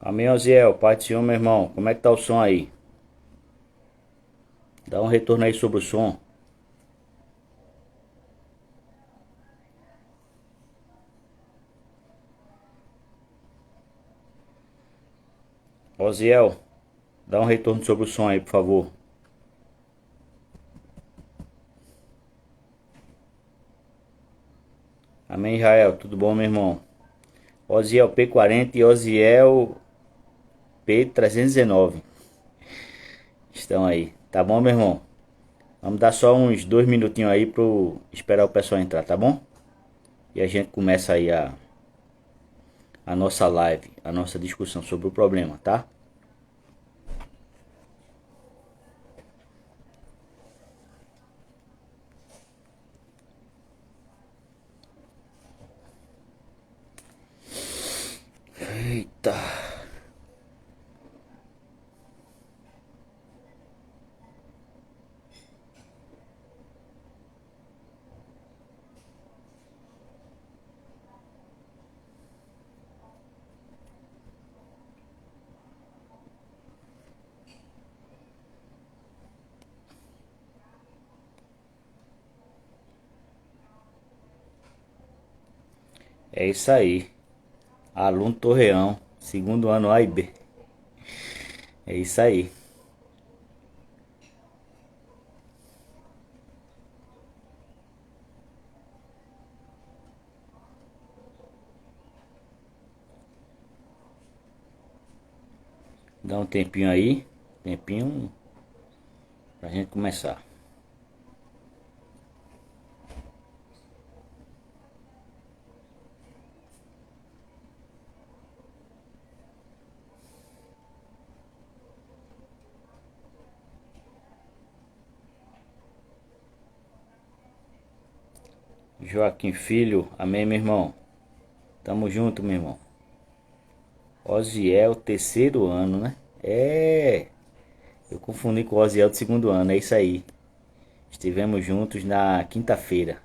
Amém, Oziel, Pai do Senhor, meu irmão. Como é que tá o som aí? Dá um retorno aí sobre o som. Oziel, dá um retorno sobre o som aí, por favor. Amém, Israel. Tudo bom, meu irmão? Oziel P40 e Oziel P319 estão aí. Tá bom, meu irmão? Vamos dar só uns 2 minutinhos aí pro esperar o pessoal entrar, tá bom? E a gente começa aí a nossa live, a nossa discussão sobre o problema, tá? Eita. É isso aí. Aluno Torreão, segundo ano A e B. É isso aí. Dá um tempinho aí, tempinho pra gente começar. Joaquim Filho, amém, meu irmão. Tamo junto, meu irmão. Oziel, terceiro ano, né? Eu confundi com o Oziel do segundo ano, é isso aí. Estivemos juntos na quinta-feira.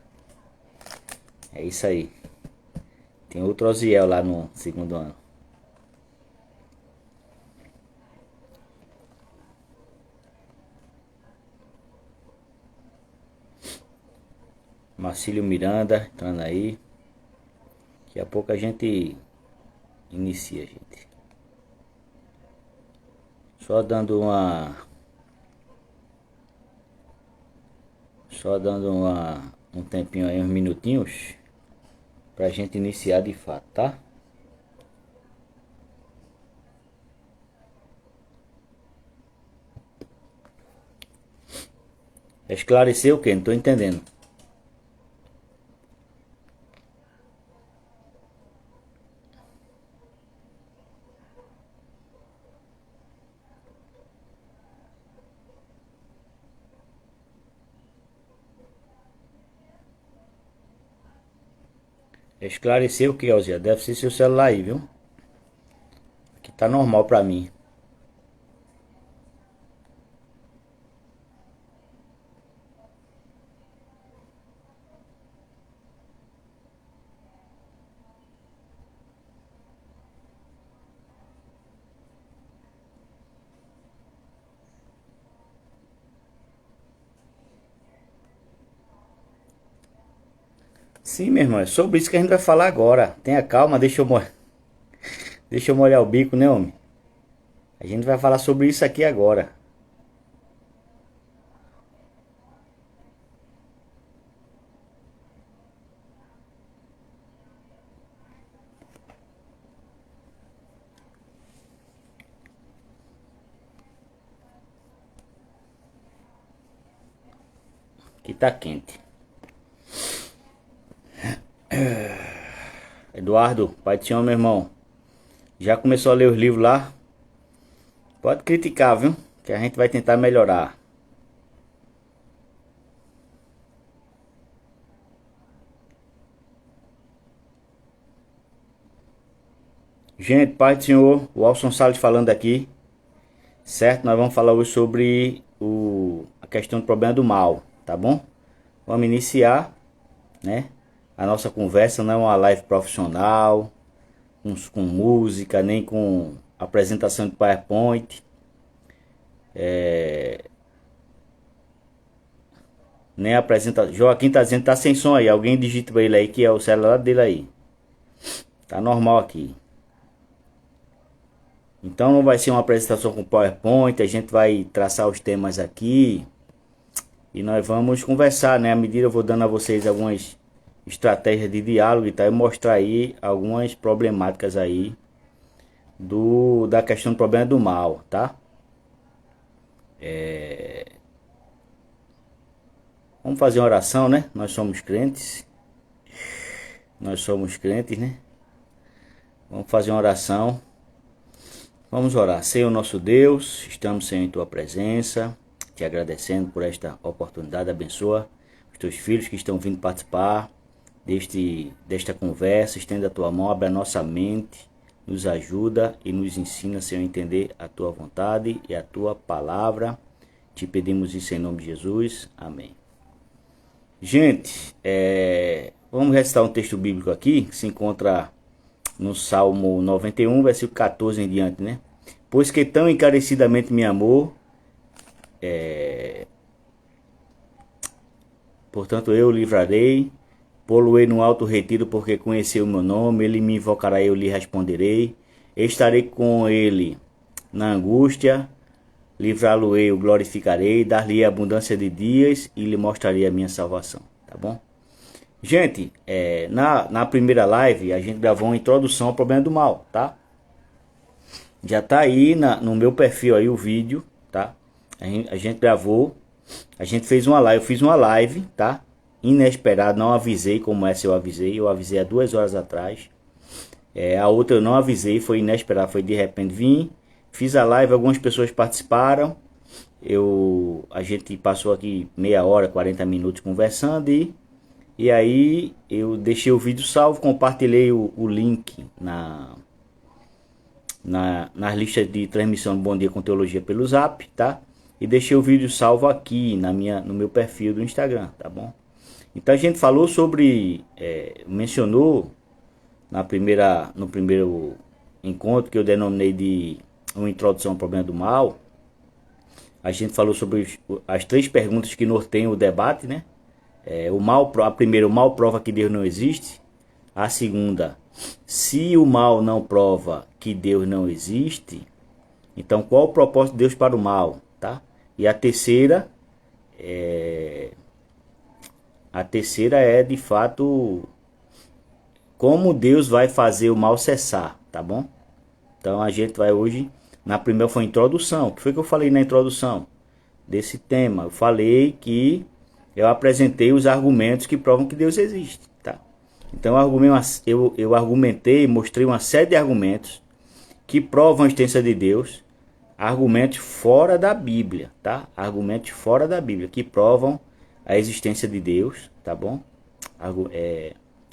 É isso aí. Tem outro Oziel lá no segundo ano. Marcílio Miranda, entrando aí. Daqui a pouco a gente inicia, gente. Só dando uma. Só dando um tempinho aí, uns minutinhos. Pra gente iniciar de fato, tá? Esclarecer o que? Não tô entendendo. Esclarecer o que, Alzia? Deve ser seu celular aí, viu? Que tá normal pra mim. Sim, meu irmão, é sobre isso que a gente vai falar agora. Tenha calma, deixa eu molhar o bico, né, homem? A gente vai falar sobre isso aqui agora. Que tá quente. Eduardo, pai do senhor, meu irmão. Já começou a ler os livros lá? Pode criticar, viu? Que a gente vai tentar melhorar. Gente, pai do senhor, o Alson Salles falando aqui. Certo? Nós vamos falar hoje sobre a questão do problema do mal, tá bom? Vamos iniciar, né? A nossa conversa não é uma live profissional, com música, nem com apresentação de PowerPoint. Nem apresenta. Joaquim tá dizendo que tá sem som aí. Alguém digita pra ele aí que é o celular dele aí. Tá normal aqui. Então não vai ser uma apresentação com PowerPoint. A gente vai traçar os temas aqui. E nós vamos conversar, né? À medida eu vou dando a vocês algumas estratégias de diálogo e tal. E mostrar aí algumas problemáticas aí. Da questão do problema do mal, tá? Vamos fazer uma oração, né? Nós somos crentes. Nós somos crentes, né? Vamos fazer uma oração. Vamos orar. Senhor nosso Deus, estamos, Senhor, em Tua presença, te agradecendo por esta oportunidade. Abençoa os Teus filhos que estão vindo participar desta conversa. Estenda a Tua mão, abre a nossa mente, nos ajuda e nos ensina, Senhor, a entender a Tua vontade e a Tua palavra. Te pedimos isso em nome de Jesus. Amém. Gente, vamos recitar um texto bíblico aqui, que se encontra no Salmo 91, versículo 14 em diante, né? Pois que tão encarecidamente me amou, portanto eu o livrarei, pô-lo-ei no alto retiro, porque conheceu o meu nome, ele me invocará e eu lhe responderei, estarei com ele na angústia, livrá-lo-ei, o glorificarei, dar-lhe abundância de dias e lhe mostrarei a minha salvação, tá bom? Gente, na primeira live a gente gravou uma introdução ao problema do mal, tá? Já tá aí no meu perfil aí o vídeo, tá? A gente gravou, a gente fez uma live, eu fiz uma live, tá? Inesperado, não avisei como essa eu avisei há 2 horas atrás. A outra eu não avisei, foi inesperado, foi de repente vim. Fiz a live, algumas pessoas participaram. A gente passou aqui meia hora, 40 minutos conversando e aí eu deixei o vídeo salvo, compartilhei o link nas listas de transmissão do Bom Dia com Teologia pelo Zap, tá? E deixei o vídeo salvo aqui no meu perfil do Instagram, tá bom? Então a gente falou sobre, mencionou no primeiro encontro que eu denominei de uma introdução ao problema do mal. A gente falou sobre as 3 perguntas que norteiam o debate, né? A primeira, o mal prova que Deus não existe. A segunda, se o mal não prova que Deus não existe, então qual o propósito de Deus para o mal, tá? E a terceira é de fato como Deus vai fazer o mal cessar, tá bom? Então a gente vai hoje, na primeira foi a introdução. O que foi que eu falei na introdução desse tema? Eu falei que eu apresentei os argumentos que provam que Deus existe, tá? Então eu argumentei, mostrei uma série de argumentos que provam a existência de Deus, argumentos fora da Bíblia, tá? Argumentos fora da Bíblia que provam a existência de Deus, tá bom?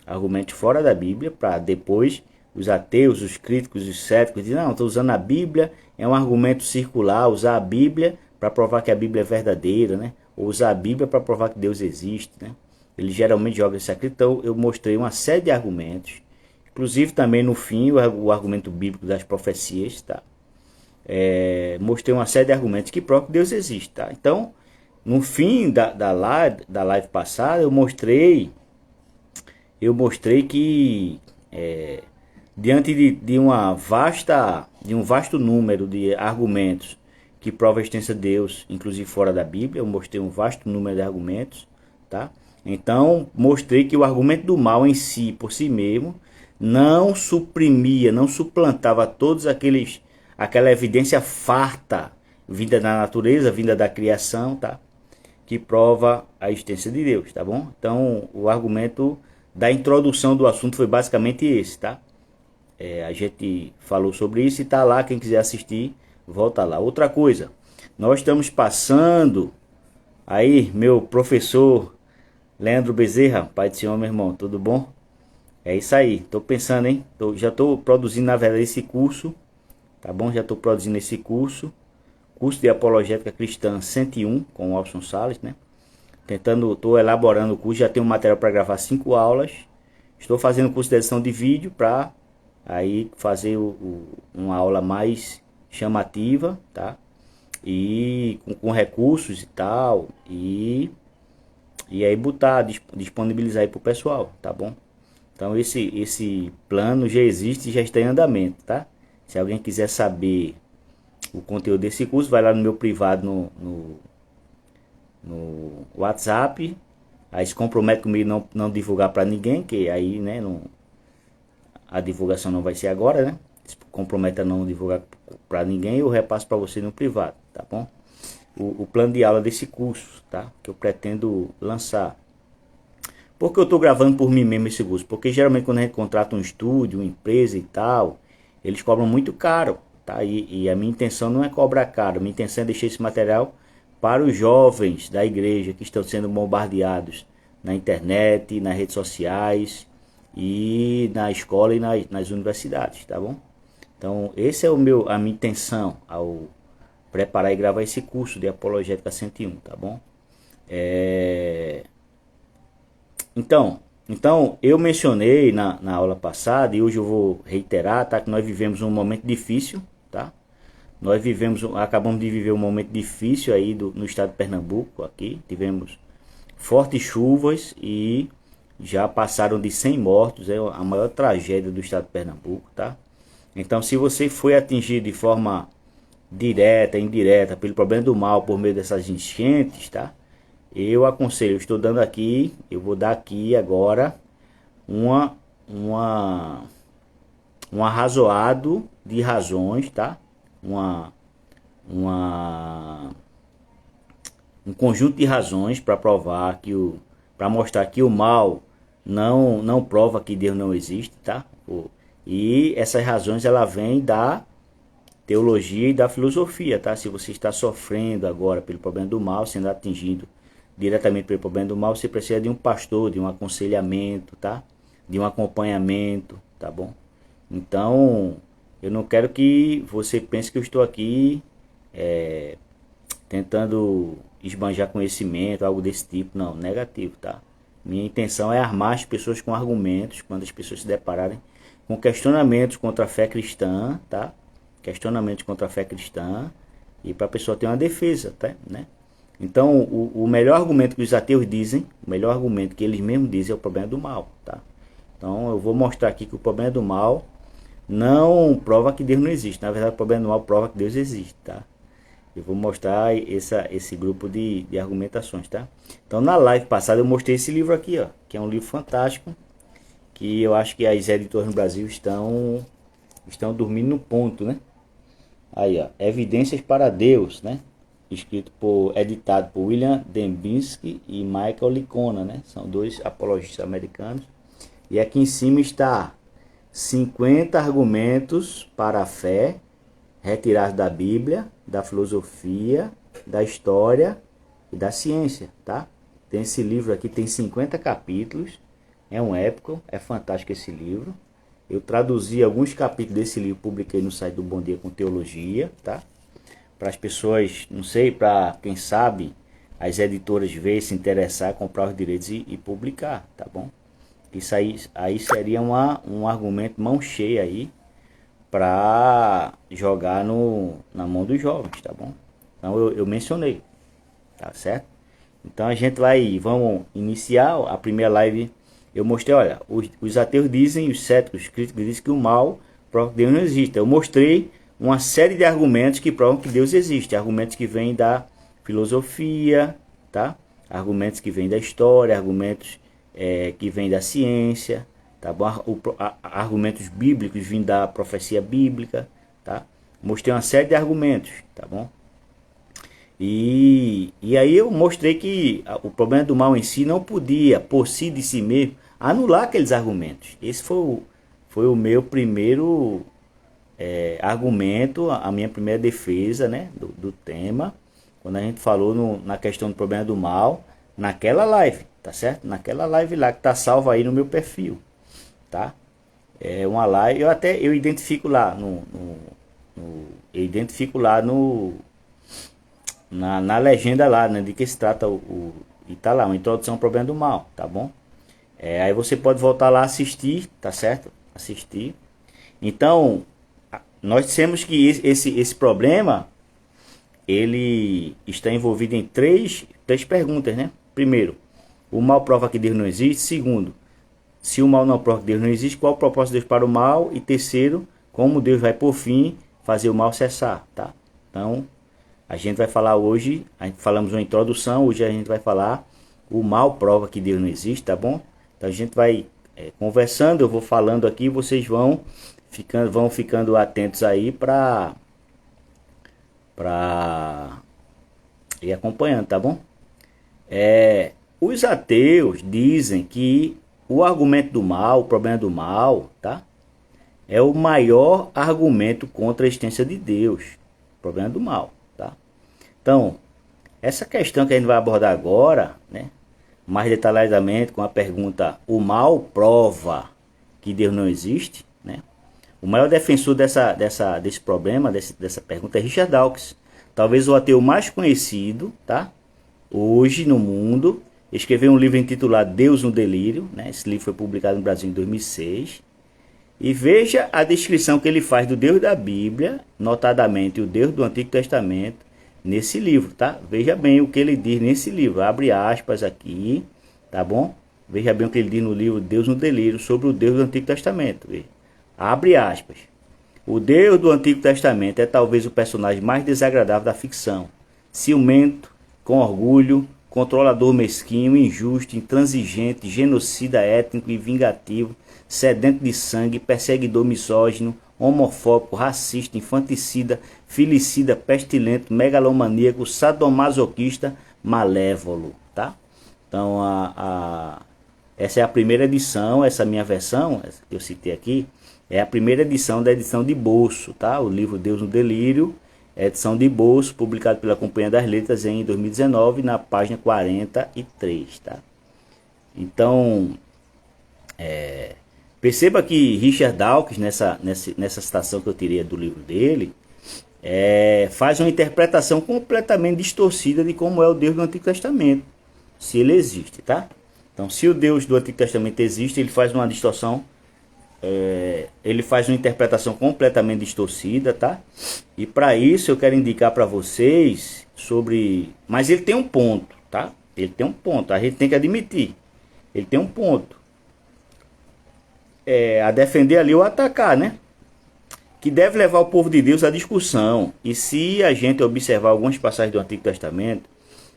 Argumentos fora da Bíblia, para depois os ateus, os críticos, os céticos dizem, não, estou usando a Bíblia, é um argumento circular, usar a Bíblia para provar que a Bíblia é verdadeira, né? Ou usar a Bíblia para provar que Deus existe, né? Eles geralmente jogam isso aqui. Então eu mostrei uma série de argumentos, inclusive também no fim o argumento bíblico das profecias, tá? Mostrei uma série de argumentos que provam que Deus existe, tá? Então no fim da live passada eu mostrei que diante de um vasto número de argumentos que prova a existência de Deus, inclusive fora da Bíblia, eu mostrei um vasto número de argumentos, tá? Então, mostrei que o argumento do mal em si, por si mesmo, não suprimia, não suplantava aquela evidência farta, vinda da natureza, vinda da criação, tá? Que prova a existência de Deus, tá bom? Então, o argumento da introdução do assunto foi basicamente esse, tá? A gente falou sobre isso e tá lá, quem quiser assistir, volta lá. Outra coisa, nós estamos passando aí, meu professor Leandro Bezerra, pai do Senhor, meu irmão, tudo bom? É isso aí, tô pensando, hein? Já tô produzindo, na verdade, esse curso, tá bom? Já tô produzindo esse curso de Apologética Cristã 101, com o Alson Salles, né? Tô elaborando o curso, já tenho material para gravar 5 aulas. Estou fazendo curso de edição de vídeo para aí fazer uma aula mais chamativa, tá? E com recursos e tal, e aí botar, disponibilizar aí pro pessoal, tá bom? Então esse plano já existe e já está em andamento, tá? Se alguém quiser saber o conteúdo desse curso, vai lá no meu privado no WhatsApp. Aí se compromete comigo não divulgar para ninguém, que aí, né, não, a divulgação não vai ser agora, né? Se compromete a não divulgar para ninguém, eu repasso para você no privado, tá bom? O plano de aula desse curso, tá? Que eu pretendo lançar. Por que eu estou gravando por mim mesmo esse curso? Porque geralmente quando a gente contrata um estúdio, uma empresa e tal, eles cobram muito caro, tá? E a minha intenção não é cobrar caro, a minha intenção é deixar esse material para os jovens da igreja que estão sendo bombardeados na internet, nas redes sociais e na escola e nas universidades, tá bom? Então, esse é a minha intenção ao preparar e gravar esse curso de Apologética 101, tá bom? Então eu mencionei na aula passada e hoje eu vou reiterar, tá? Que nós vivemos um momento difícil, tá? Acabamos de viver um momento difícil aí no estado de Pernambuco aqui. Tivemos fortes chuvas e já passaram de 100 mortos, é a maior tragédia do estado de Pernambuco, tá? Então se você foi atingido de forma direta, indireta, pelo problema do mal por meio dessas enchentes, tá? Eu aconselho, eu estou dando aqui, eu vou dar aqui agora uma um arrazoado de razões, tá? Uma um conjunto de razões para provar para mostrar que o mal não prova que Deus não existe, tá? E essas razões ela vem da teologia e da filosofia, tá? Se você está sofrendo agora pelo problema do mal, sendo atingido diretamente pelo problema do mal, você precisa de um pastor, de um aconselhamento, tá? De um acompanhamento, tá bom? Então, eu não quero que você pense que eu estou aqui tentando esbanjar conhecimento, algo desse tipo. Não, negativo, tá? Minha intenção é armar as pessoas com argumentos quando as pessoas se depararem com questionamentos contra a fé cristã, tá? Questionamentos contra a fé cristã e para a pessoa ter uma defesa, tá? Né? Então, o melhor argumento que os ateus dizem, o melhor argumento que eles mesmos dizem é o problema do mal, tá? Então, eu vou mostrar aqui que o problema do mal não prova que Deus não existe. Na verdade, o problema do mal prova que Deus existe, tá? Eu vou mostrar esse grupo de argumentações, tá? Então, na live passada eu mostrei esse livro aqui, ó, que é um livro fantástico, que eu acho que as editoras no Brasil estão dormindo no ponto, né? Aí, ó, Evidências para Deus, né? Editado por William Dembinski e Michael Licona, né? São dois apologistas americanos. E aqui em cima está 50 argumentos para a fé retirados da Bíblia, da filosofia, da história e da ciência, tá? Tem esse livro aqui, tem 50 capítulos, é um épico, é fantástico esse livro. Eu traduzi alguns capítulos desse livro, publiquei no site do Bom Dia com Teologia, tá? Para as pessoas, não sei, para quem sabe, as editoras verem, se interessar, comprar os direitos e publicar, tá bom? Isso aí seria um argumento mão cheia aí para jogar na mão dos jovens, tá bom? Então eu mencionei, tá certo? Então vamos iniciar a primeira live. Eu mostrei, olha, os ateus dizem, os céticos, os críticos dizem que o mal prova que Deus não existe. Eu mostrei uma série de argumentos que provam que Deus existe, argumentos que vêm da filosofia, tá? Argumentos que vêm da história, argumentos que vêm da ciência, tá bom? Argumentos bíblicos vindo da profecia bíblica, tá? Mostrei uma série de argumentos, tá bom? E aí eu mostrei que o problema do mal em si não podia, por si de si mesmo, anular aqueles argumentos. Esse foi o meu primeiro argumento, a minha primeira defesa, né, do tema, quando a gente falou na questão do problema do mal, naquela live, tá certo? Naquela live lá que tá salva aí no meu perfil, tá? É uma live, eu identifico lá eu identifico lá na legenda lá, né, de que se trata e tá lá, uma introdução ao problema do mal, tá bom? Aí você pode voltar lá assistir, tá certo? Assistir. Então, nós dissemos que esse problema, ele está envolvido em três perguntas, né? Primeiro, o mal prova que Deus não existe. Segundo, se o mal não prova que Deus não existe, qual o propósito de Deus para o mal? E terceiro, como Deus vai por fim fazer o mal cessar, tá? Então, a gente vai falar hoje, falamos uma introdução, hoje a gente vai falar o mal prova que Deus não existe, tá bom? Então a gente vai conversando, eu vou falando aqui, vocês vão ficando atentos aí para ir acompanhando, tá bom? Os ateus dizem que o argumento do mal, o problema do mal, tá? É o maior argumento contra a existência de Deus, o problema do mal, tá? Então, essa questão que a gente vai abordar agora, né, mais detalhadamente com a pergunta: o mal prova que Deus não existe, né? O maior defensor desse problema, dessa pergunta, é Richard Dawkins, talvez o ateu mais conhecido, tá? Hoje no mundo. Escreveu um livro intitulado Deus no Delírio, né? Esse livro foi publicado no Brasil em 2006. E veja a descrição que ele faz do Deus da Bíblia, notadamente o Deus do Antigo Testamento, nesse livro, tá? Veja bem o que ele diz nesse livro, abre aspas aqui, tá bom? Veja bem o que ele diz no livro Deus no Delírio sobre o Deus do Antigo Testamento. Veja. Abre aspas. O Deus do Antigo Testamento é talvez o personagem mais desagradável da ficção. Ciumento, com orgulho, controlador mesquinho, injusto, intransigente, genocida étnico e vingativo, sedento de sangue, perseguidor misógino, homofóbico, racista, infanticida, filicida, pestilento, megalomaníaco, sadomasoquista, malévolo, tá? Então, essa é a primeira edição, essa minha versão, essa que eu citei aqui, é a primeira edição da edição de bolso, tá? O livro Deus no Delírio, edição de bolso, publicado pela Companhia das Letras em 2019, na página 43, tá? Então, perceba que Richard Dawkins, nessa citação que eu tirei do livro dele, faz uma interpretação completamente distorcida de como é o Deus do Antigo Testamento, se ele existe, tá? Então, se o Deus do Antigo Testamento existe, ele faz uma distorção, ele faz uma interpretação completamente distorcida, tá? E para isso eu quero indicar para vocês sobre... Mas ele tem um ponto, tá? Ele tem um ponto, a gente tem que admitir. Ele tem um ponto. A defender ali ou atacar, né? Que deve levar o povo de Deus à discussão. E se a gente observar algumas passagens do Antigo Testamento,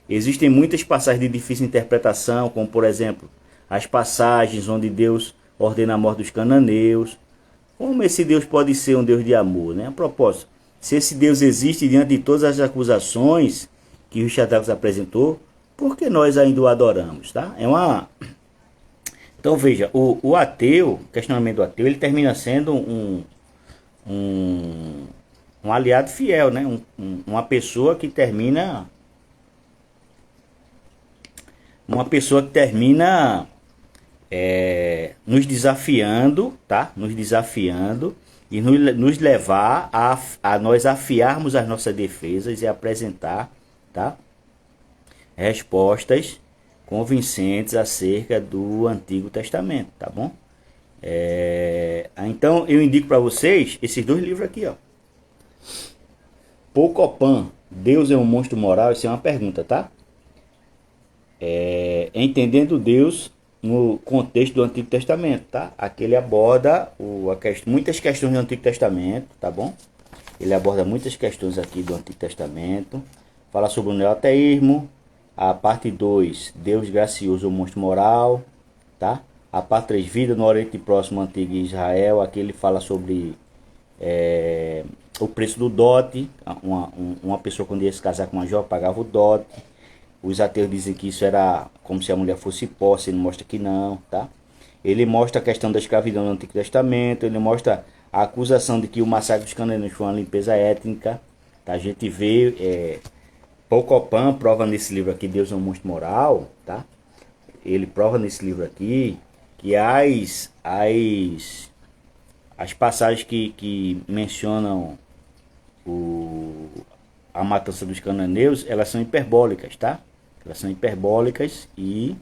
existem muitas passagens de difícil interpretação, como por exemplo, as passagens onde Deus ordena a morte dos cananeus. Como esse Deus pode ser um Deus de amor, né? A propósito, se esse Deus existe diante de todas as acusações que Richard Dawkins apresentou, por que nós ainda o adoramos, tá? Então veja, o ateu, o questionamento do ateu, ele termina sendo um aliado fiel, né? Uma pessoa que termina nos desafiando, tá? Nos desafiando e nos levar a nós afiarmos as nossas defesas e apresentar, tá? Respostas convincentes acerca do Antigo Testamento, tá bom? Então eu indico para vocês esses dois livros aqui, ó. Pocopan, Deus é um monstro moral? Isso é uma pergunta, tá? Entendendo Deus no contexto do Antigo Testamento, tá? Aqui ele aborda muitas questões do Antigo Testamento, tá bom? Ele aborda muitas questões aqui do Antigo Testamento. Fala sobre o neoteísmo. A parte 2, Deus gracioso ou monstro moral, tá? A parte 3, vida no Oriente Próximo, Antigo Israel. Aqui ele fala sobre o preço do dote. Uma pessoa quando ia se casar com uma jovem pagava o dote. Os ateus dizem que isso era como se a mulher fosse posse, ele mostra que não, tá? Ele mostra a questão da escravidão no Antigo Testamento, ele mostra a acusação de que o massacre dos cananeus foi uma limpeza étnica, tá? A gente vê, Pocopan prova nesse livro aqui, Deus é um monstro moral, tá? Ele prova nesse livro aqui que as passagens que mencionam a matança dos cananeus, elas são hiperbólicas, tá? Elas são hiperbólicas e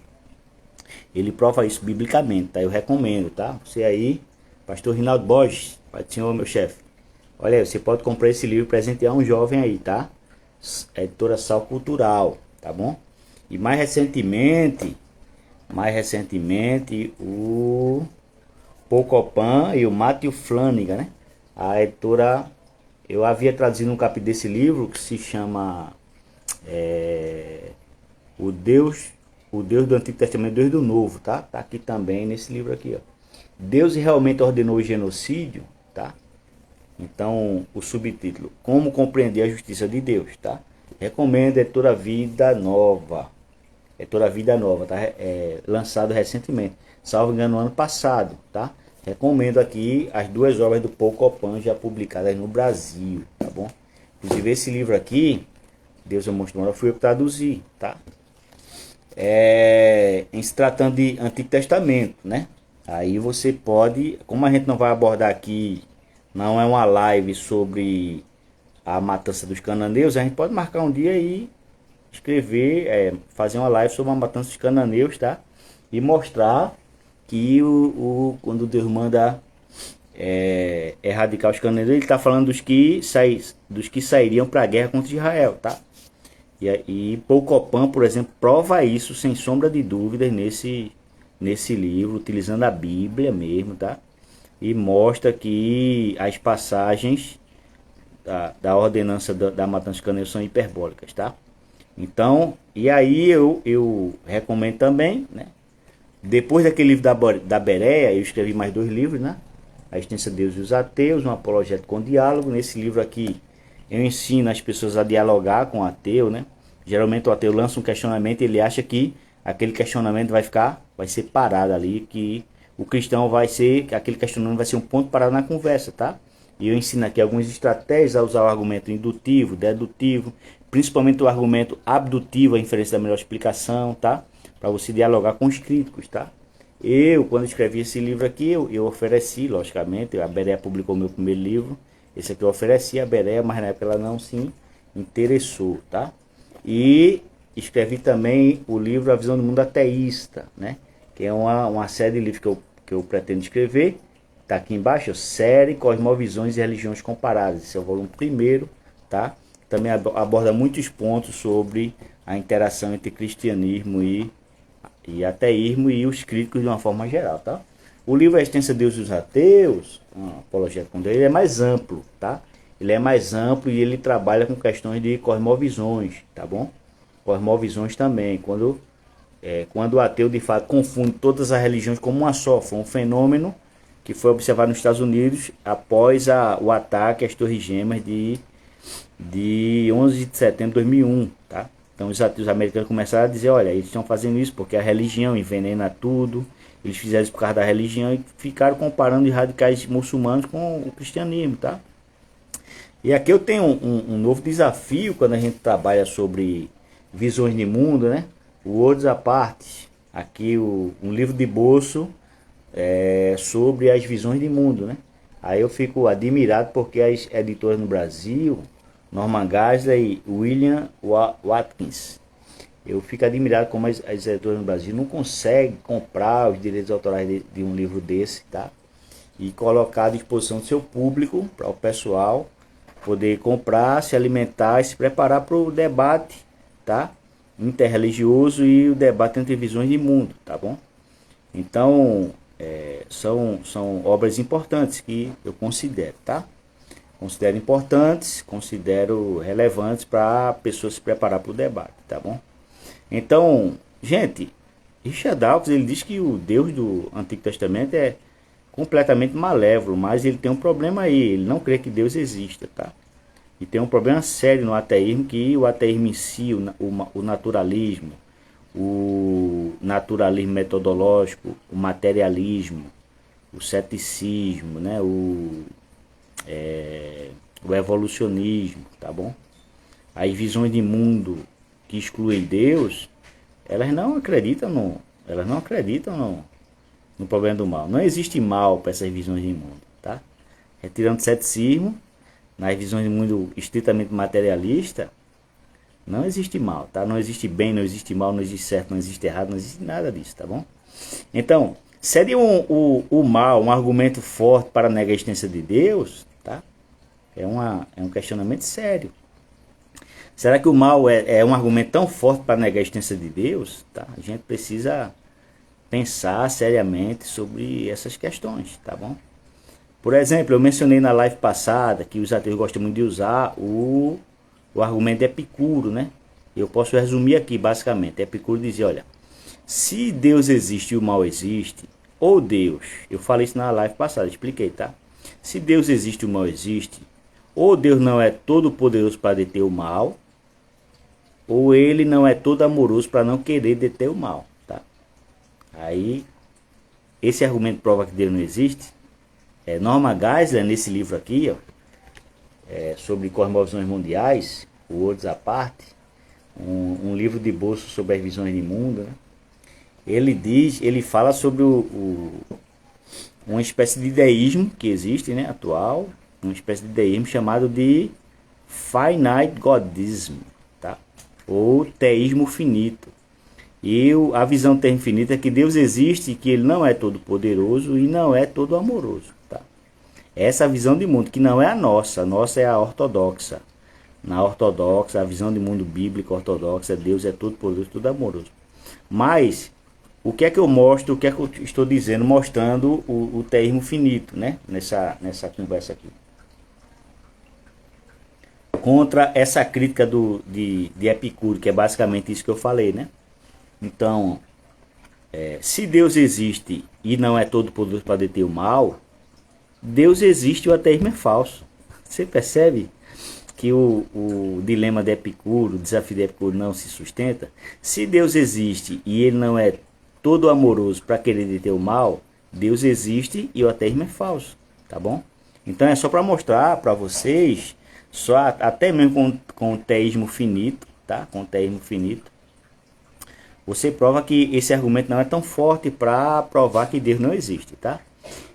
ele prova isso biblicamente, tá? Eu recomendo, tá? Você aí Pastor Rinaldo Borges, Pai do Senhor, meu chefe. Olha aí, você pode comprar esse livro e presentear um jovem aí, tá? Editora Sal Cultural, tá bom? E mais recentemente, o Paul Copan e o Matthew Flanagan, né? A editora, eu havia traduzido um capítulo desse livro que se chama o Deus do Antigo Testamento, Deus do Novo, tá? Tá aqui também nesse livro aqui, ó. Deus realmente ordenou o genocídio, tá? Então, o subtítulo, Como Compreender a Justiça de Deus, tá? Recomendo, Editora Vida Nova. Editora Vida Nova, tá? Lançado recentemente, salvo engano, no ano passado, tá? Recomendo aqui as duas obras do Paul Copan já publicadas no Brasil, tá bom? Inclusive esse livro aqui, Deus eu mostro, fui eu que traduzi, tá? Em se tratando de Antigo Testamento, né? Aí você pode, como a gente não vai abordar aqui, não é uma live sobre a matança dos cananeus, a gente pode marcar um dia e escrever, fazer uma live sobre a matança dos cananeus, tá? E mostrar que quando Deus manda erradicar os cananeus, ele está falando dos que sairiam para a guerra contra Israel, tá? E Paul Copan, por exemplo, prova isso sem sombra de dúvidas nesse livro, utilizando a Bíblia mesmo, tá? E mostra que as passagens da ordenança da matança dos cananeus são hiperbólicas, tá? Então, e aí eu recomendo também, né? Depois daquele livro da Bereia, eu escrevi mais 2 livros, né? A Existência de Deus e os Ateus, um apologético com diálogo. Nesse livro aqui, eu ensino as pessoas a dialogar com o ateu, né? Geralmente o ateu lança um questionamento e ele acha que aquele questionamento vai ser parado ali, que o cristão que aquele questionamento vai ser um ponto parado na conversa, tá? E eu ensino aqui algumas estratégias a usar o argumento indutivo, dedutivo, principalmente o argumento abdutivo, a inferência da melhor explicação, tá? Para você dialogar com os críticos, tá? Quando escrevi esse livro aqui, eu ofereci, logicamente, a Berea publicou meu primeiro livro, esse aqui eu ofereci a Berea, mas na época ela não se interessou, tá? E escrevi também o livro A Visão do Mundo Ateísta, né? Que é uma série de livros que eu pretendo escrever. Tá aqui embaixo, série Cosmovisões e Religiões Comparadas. Esse é o volume 1º, tá? Também aborda muitos pontos sobre a interação entre cristianismo e ateísmo e os críticos de uma forma geral, tá? O livro A Existência de Deus e os Ateus, apologético com Deus, ele é mais amplo, tá? Ele é mais amplo e ele trabalha com questões de cosmovisões, tá bom? Cosmovisões também, quando o ateu de fato confunde todas as religiões como uma só. Foi um fenômeno que foi observado nos Estados Unidos após o ataque às Torres Gêmeas de 11 de setembro de 2001, tá? Então os ateus americanos começaram a dizer, olha, eles estão fazendo isso porque a religião envenena tudo, eles fizeram isso por causa da religião e ficaram comparando os radicais muçulmanos com o cristianismo, tá? E aqui eu tenho um novo desafio quando a gente trabalha sobre visões de mundo, né? O Worlds Apart, aqui um livro de bolso sobre as visões de mundo, né? Aí eu fico admirado porque as editoras no Brasil, Norman Geisler e William Watkins, eu fico admirado como as editoras no Brasil não conseguem comprar os direitos autorais de um livro desse, tá? E colocar à disposição do seu público, para o pessoal poder comprar, se alimentar e se preparar para o debate, tá? Interreligioso e o debate entre visões de mundo, tá bom? Então, são obras importantes que eu considero, tá? Considero importantes, considero relevantes para a pessoa se preparar para o debate, tá bom? Então, gente, Richard Dawkins, ele diz que o Deus do Antigo Testamento é completamente malévolo, mas ele tem um problema aí, ele não crê que Deus exista, tá? E tem um problema sério no ateísmo, que o ateísmo em si, o naturalismo metodológico, o materialismo, o ceticismo, né? O evolucionismo, tá bom? As visões de mundo que excluem Deus, elas não acreditam no problema do mal. Não existe mal para essas visões de mundo, tá? Retirando o ceticismo, nas visões de mundo estritamente materialista, não existe mal, tá? Não existe bem, não existe mal, não existe certo, não existe errado, não existe nada disso, tá bom? Então, Seria o mal um argumento forte para negar a existência de Deus? Tá? É um questionamento sério. Será que o mal é um argumento tão forte para negar a existência de Deus? Tá? A gente precisa pensar seriamente sobre essas questões, tá bom? Por exemplo, eu mencionei na live passada que os ateus gostam muito de usar o argumento de Epicuro, né? Eu posso resumir aqui basicamente. Epicuro dizia, olha, se Deus existe e o mal existe, ou Deus, eu falei isso na live passada, expliquei, tá? Se Deus existe e o mal existe, ou Deus não é todo poderoso para deter o mal, ou ele não é todo amoroso para não querer deter o mal, tá? Aí, esse argumento prova que Deus não existe. Norma Geisler, nesse livro aqui, ó, sobre cosmovisões mundiais, o Worlds Apart, um livro de bolso sobre as visões de mundo, né? Ele fala sobre uma espécie de deísmo que existe, né, atual, uma espécie de deísmo chamado de Finite Godism, tá? Ou teísmo finito. E a visão do teísmo finito é que Deus existe e que ele não é todo poderoso e não é todo amoroso, tá? Essa visão de mundo, que não é a nossa é a ortodoxa. Na ortodoxa, a visão de mundo bíblico ortodoxa, Deus é todo poderoso, todo amoroso. Mas o que é que eu mostro, o que é que eu estou dizendo, mostrando o teísmo finito, né? Nessa conversa aqui. Contra essa crítica de Epicuro, que é basicamente isso que eu falei, né? Então, se Deus existe e não é todo poderoso para deter o mal, Deus existe e o ateísmo é falso. Você percebe que o dilema de Epicuro, o desafio de Epicuro não se sustenta? Se Deus existe e ele não é todo amoroso para querer deter o mal, Deus existe e o ateísmo é falso, tá bom? Então é só para mostrar para vocês, até mesmo com o teísmo finito, tá? Com o teísmo finito, você prova que esse argumento não é tão forte para provar que Deus não existe, tá?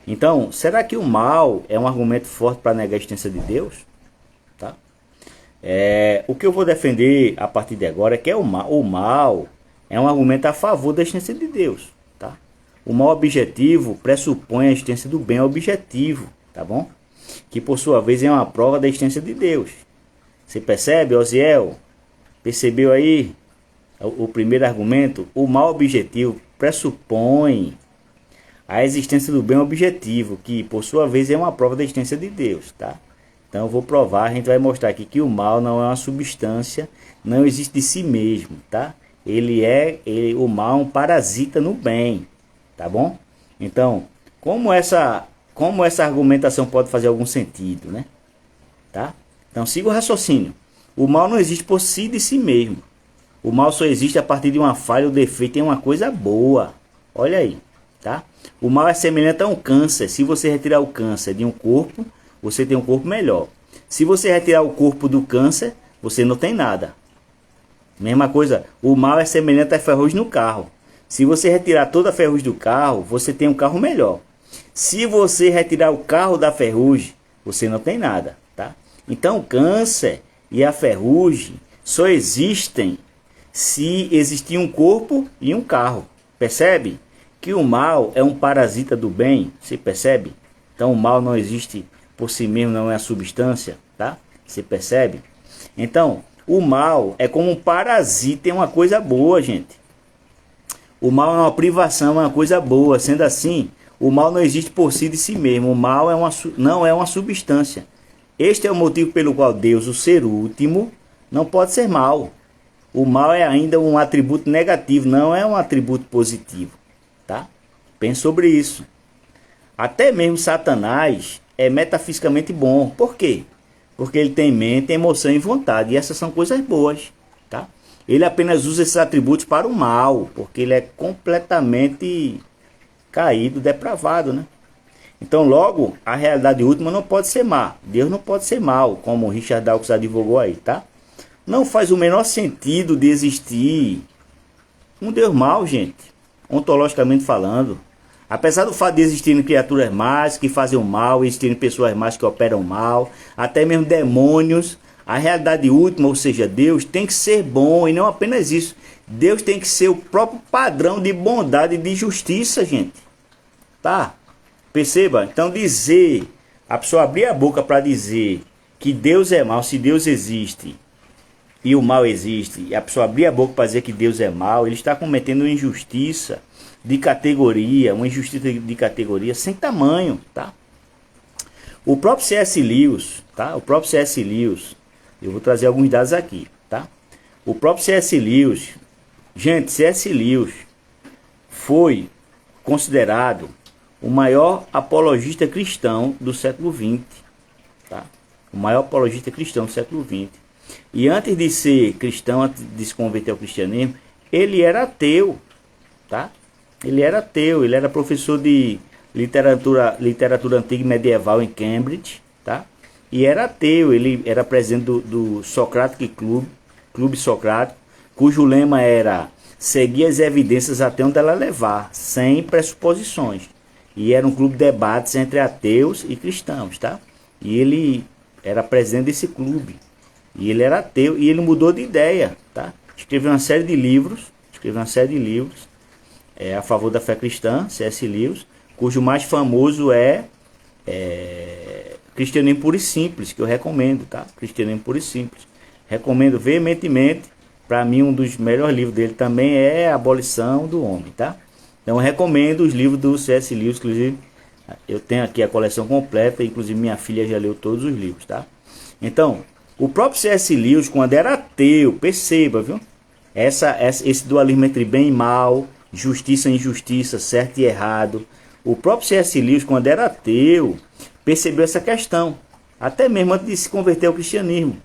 Então, será que o mal é um argumento forte para negar a existência de Deus? Tá? O que eu vou defender a partir de agora é que o mal é um argumento a favor da existência de Deus, tá? O mal objetivo pressupõe a existência do bem objetivo, tá bom? Que por sua vez é uma prova da existência de Deus. Você percebe, Osiel? Percebeu aí o primeiro argumento? O mal objetivo pressupõe a existência do bem objetivo, que por sua vez é uma prova da existência de Deus, tá? Então eu vou provar, a gente vai mostrar aqui que o mal não é uma substância, não existe de si mesmo, tá? O mal é um parasita no bem, tá bom? Então, como essa argumentação pode fazer algum sentido, né? Tá? Então siga o raciocínio. O mal não existe por si de si mesmo. O mal só existe a partir de uma falha ou defeito em uma coisa boa. Olha aí, tá? O mal é semelhante a um câncer. Se você retirar o câncer de um corpo, você tem um corpo melhor. Se você retirar o corpo do câncer, você não tem nada. Mesma coisa, o mal é semelhante a ferrugem no carro. Se você retirar toda a ferrugem do carro, você tem um carro melhor. Se você retirar o carro da ferrugem, você não tem nada, tá? Então o câncer e a ferrugem só existem se existir um corpo e um carro. Percebe? Que o mal é um parasita do bem. Você percebe? Então o mal não existe por si mesmo, não é a substância, tá? Você percebe? Então, o mal é como um parasita em uma coisa boa, gente. O mal é uma privação, é uma coisa boa. Sendo assim, o mal não existe por si de si mesmo. O mal não é uma substância. Este é o motivo pelo qual Deus, o ser último, não pode ser mal. O mal é ainda um atributo negativo, não é um atributo positivo, tá? Pense sobre isso. Até mesmo Satanás é metafisicamente bom. Por quê? Porque ele tem mente, emoção e vontade. E essas são coisas boas, tá? Ele apenas usa esses atributos para o mal, porque ele é completamente caído, depravado, né? Então, logo, a realidade última não pode ser má. Deus não pode ser mal, como o Richard Dawkins advogou aí, tá? Não faz o menor sentido de existir um Deus mau, gente, ontologicamente falando. Apesar do fato de existirem criaturas más que fazem o mal, existirem pessoas más que operam mal, até mesmo demônios, a realidade última, ou seja, Deus, tem que ser bom, e não apenas isso. Deus tem que ser o próprio padrão de bondade e de justiça, gente. Tá? Perceba? Então dizer, a pessoa abrir a boca para dizer que Deus é mau, se Deus existe e o mal existe, e a pessoa abrir a boca para dizer que Deus é mau, ele está cometendo uma injustiça de categoria, uma injustiça de categoria sem tamanho, tá? O próprio C.S. Lewis, tá? O próprio C.S. Lewis, eu vou trazer alguns dados aqui, tá? O próprio C.S. Lewis, gente, C.S. Lewis foi considerado o maior apologista cristão do século XX, tá? O maior apologista cristão do século XX. E antes de ser cristão, antes de se converter ao cristianismo, ele era ateu, tá? Ele era ateu, ele era professor de literatura antiga e medieval em Cambridge, tá? E era ateu, ele era presidente do Socratic Clube Socrático, cujo lema era seguir as evidências até onde ela levar, sem pressuposições. E era um clube de debates entre ateus e cristãos, tá? E ele era presidente desse clube. E ele era ateu e ele mudou de ideia, tá? Escreveu uma série de livros, a favor da fé cristã, C.S. Lewis, cujo mais famoso é Cristianismo Puro e Simples, que eu recomendo, tá? Cristianismo Puro e Simples. Recomendo veementemente. Para mim, um dos melhores livros dele também é A Abolição do Homem, tá? Então, eu recomendo os livros do C.S. Lewis, inclusive, eu tenho aqui a coleção completa, inclusive minha filha já leu todos os livros, tá? Então, o próprio C.S. Lewis, quando era ateu, perceba, viu? Esse dualismo entre bem e mal, justiça e injustiça, certo e errado. O próprio C.S. Lewis, quando era ateu, percebeu essa questão, até mesmo antes de se converter ao cristianismo.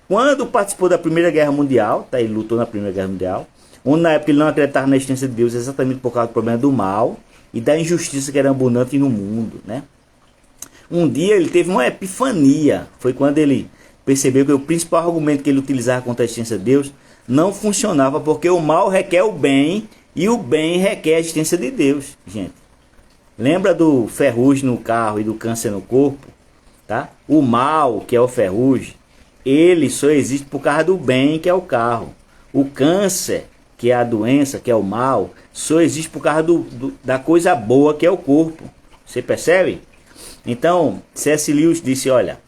Quando participou da Primeira Guerra Mundial, tá? Ele lutou na Primeira Guerra Mundial, onde na época ele não acreditava na existência de Deus exatamente por causa do problema do mal e da injustiça que era abundante no mundo, né? Um dia ele teve uma epifania, foi quando ele percebeu que o principal argumento que ele utilizava contra a existência de Deus não funcionava, porque o mal requer o bem e o bem requer a existência de Deus, gente. Lembra do ferrugem no carro e do câncer no corpo? Tá? O mal, que é o ferrugem, ele só existe por causa do bem, que é o carro. O câncer, que é a doença, que é o mal, só existe por causa da coisa boa, que é o corpo. Você percebe? Então, C.S. Lewis disse, olha,